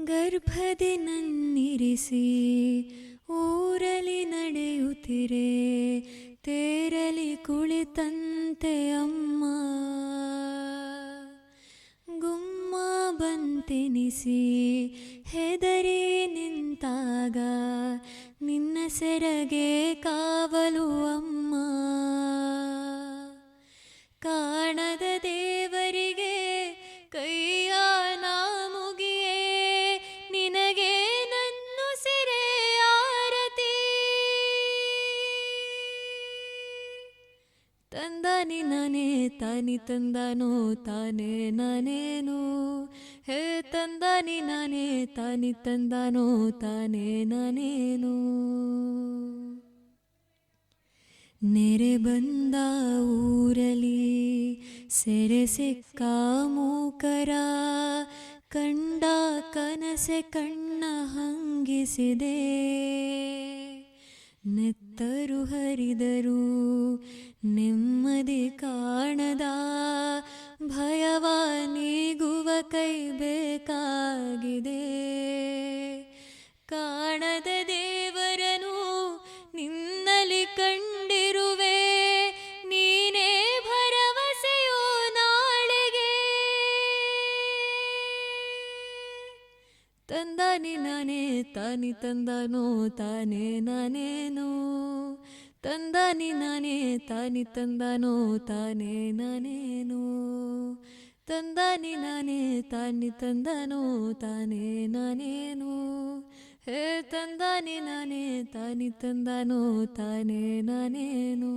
ಗರ್ಭದಿ ನನ್ನಿರಿಸಿ ಊರಲಿ ನಡೆಯುತ್ತಿರೆ, ತೇರಲಿ ಕುಳಿತಂತೆ ಅಮ್ಮ. ಗುಮ್ಮ ಬಂತೆನಿಸಿ ಹೆದರಿ ನಿಂತಾಗ, ನಿನ್ನ ಸೆರಗೆ ಕಾವಲು ಅಮ್ಮ. ಕಾಣದ ದೇವರಿಗೆ ಕೈಯ ನಾ ಮುಗಿಯೇ, ನಿನಗೆ ನನ್ನುಸಿರೇ ಆರತಿ. ತಂದಾನಿ ನಾನೇ ತಾನಿ ತಂದಾನೋ ತಾನೇ ನಾನೇನು, ಹೇ ತಂದಾನಿ ನಾನೇ ತಾನಿ ತಂದಾನೋ ತಾನೇ ನಾನೇನು. ನೆರೆ ಬಂದ ಊರಲಿ ಸೆರೆ ಸಿಕ್ಕ ಮೂಕರ, ಕಂಡ ಕನಸೆ ಕಣ್ಣ ಹಂಗಿಸಿದೆ. ನೆತ್ತರು ಹರಿದರು ನೆಮ್ಮದಿ ಕಾಣದ, ಭಯವ ನೀಗುವ ಕೈ ಬೇಕಾಗಿದೆ. ಕಾಣದ ದೇವರನು ನಿನ್ನಲಿ ಕಂಡಿರುವೆ, ನೀನೇ ಭರವಸೆಯೋ ನಾಳೆಗೆ. ತಂದಾನಿ ನಾನೇ ತಾನಿ ತಂದಾನೋ ತಾನೇ ನಾನೇನು, ತಂದಾನಿ ನಾನೇ ತಾನಿ ತಂದಾನೋ ತಾನೇ ನಾನೇನು. ತಂದಾನಿ ನಾನೇ ತಾನಿ ತಂದಾನೋ ತಾನೇ ನಾನೇನು, ಹೇ ತಂದಾನಿ ನಾನೇ ತಾನಿ ತಂದಾನೋ ತಾನೇ ನಾನೇನು.